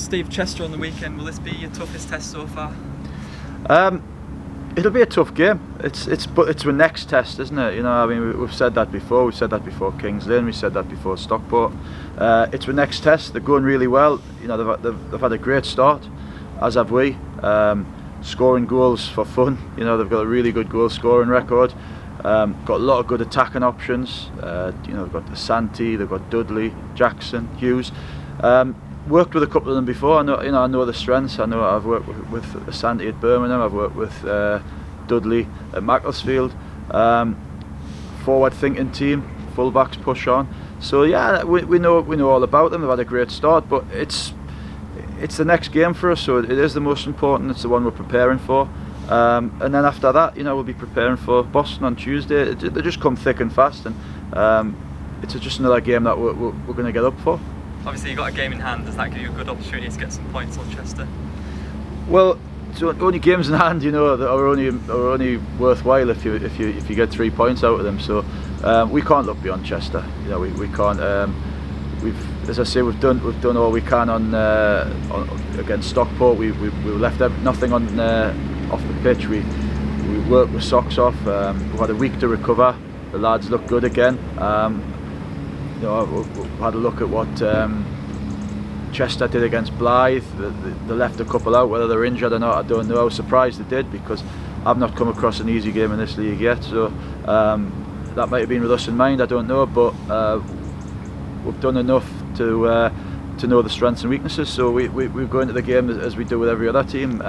Steve, Chester on the weekend, will this be your toughest test so far? It'll be a tough game. It's the next test, isn't it? You know, I mean, we've said that before. We've said that before Kings Lynn. We said that before Stockport. It's the next test. They're going really well. You know, they've had a great start, as have we. Scoring goals for fun. You know, they've got a really good goal scoring record. Got a lot of good attacking options. You know, they've got Santi, they've got Dudley, Jackson, Hughes. Worked with a couple of them before. I know the strengths. I know I've worked with Santi at Birmingham. I've worked with Dudley at Macclesfield. Forward-thinking team, fullbacks push on. So yeah, we know all about them. They've had a great start, but it's the next game for us. So it is the most important. It's the one we're preparing for. And then after that, you know, we'll be preparing for Boston on Tuesday. They just come thick and fast, and it's just another game that we're going to get up for. Obviously, you've got a game in hand. Does that give you a good opportunity to get some points on Chester? Well, so only games in hand, you know, that are only worthwhile if you get 3 points out of them. So we can't look beyond Chester. You know, we can't. As I say, we've done all we can on against Stockport. We left nothing on off the pitch. We worked with socks off. We've had a week to recover. The lads look good again. You know, I've had a look at what Chester did against Blythe. They left a couple out. Whether they're injured or not, I don't know. I was surprised they did, because I've not come across an easy game in this league yet. So that might have been with us in mind, I don't know. But we've done enough to know the strengths and weaknesses. So we go into the game as we do with every other team.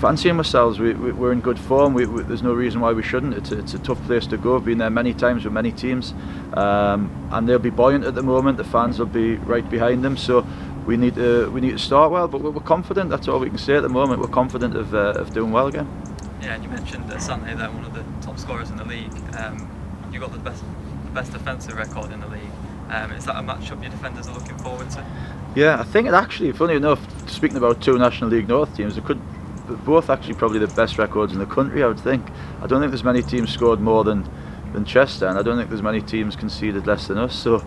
Fancying ourselves, we're in good form. There's no reason why we shouldn't. It's a tough place to go. I've been there many times with many teams, and they'll be buoyant at the moment. The fans will be right behind them. So we need to start well, but we're confident. That's all we can say at the moment. We're confident of doing well again. Yeah, and you mentioned Santi there, one of the top scorers in the league. You got the best defensive record in the league. Is that a matchup your defenders are looking forward to? Yeah, I think it actually, funny enough, speaking about two National League North teams, both actually probably the best records in the country, I would think. I don't think there's many teams scored more than Chester, and I don't think there's many teams conceded less than us. So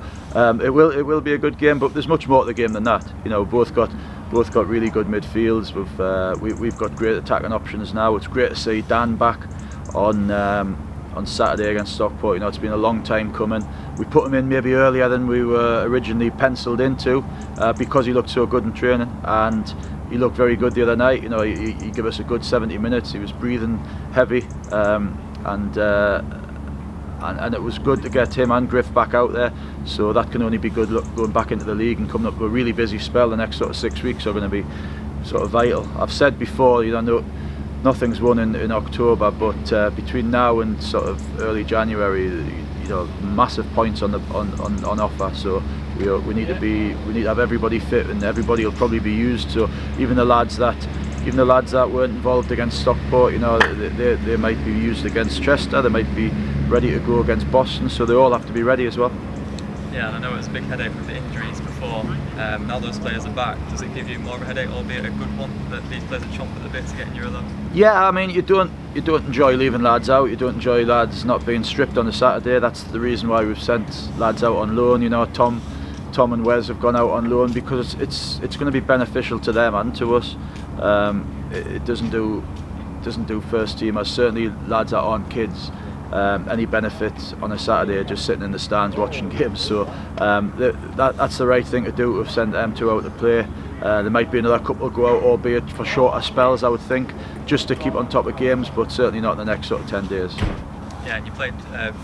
it will be a good game, but there's much more to the game than that. You know, both got really good midfields. We've got great attacking options now. It's great to see Dan back on Saturday against Stockport. You know, it's been a long time coming. We put him in maybe earlier than we were originally penciled into, because he looked so good in training, and he looked very good the other night. You know, he gave us a good 70 minutes. He was breathing heavy, and it was good to get him and Griff back out there. So that can only be good going back into the league and coming up to a really busy spell. The next sort of 6 weeks are going to be sort of vital. I've said before, you know, nothing's won in October, but between now and sort of early January, you know, massive points on offer. So we need to have everybody fit, and everybody will probably be used. So even the lads that weren't involved against Stockport, you know, they might be used against Chester. They might be ready to go against Boston. So they all have to be ready as well. Yeah, and I know it was a big headache with the injuries before. Now those players are back. Does it give you more of a headache, albeit a good one, that these players are chomping at the bit to get in your 11? Yeah, I mean, you don't enjoy leaving lads out. You don't enjoy lads not being stripped on a Saturday. That's the reason why we've sent lads out on loan. You know, Tom and Wes have gone out on loan, because it's going to be beneficial to them and to us. It doesn't do first teamers, certainly lads that aren't kids, any benefit on a Saturday just sitting in the stands watching games. So that's the right thing to do, to have sent them two out to play. There might be another couple go out, albeit for shorter spells, I would think, just to keep on top of games, but certainly not in the next sort of 10 days. Yeah, and you played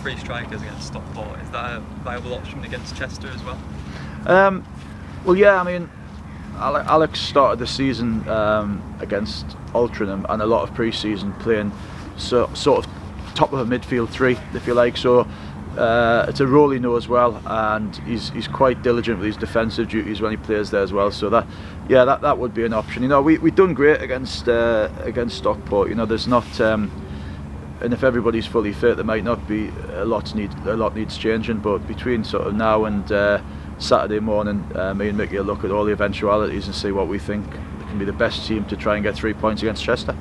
3 strikers against Stockport. Is that a viable option against Chester as well? Well, yeah, I mean, Alex started the season against Altrincham, and a lot of pre-season playing sort of top of a midfield 3, if you like. So it's a role he knows well, and he's quite diligent with his defensive duties when he plays there as well. So that would be an option. You know, we've done great against Stockport. You know, there's not. And if everybody's fully fit, there might not be a lot needs changing. But between sort of now and Saturday morning, me and Mickey will look at all the eventualities and see what we think can be the best team to try and get 3 points against Chester.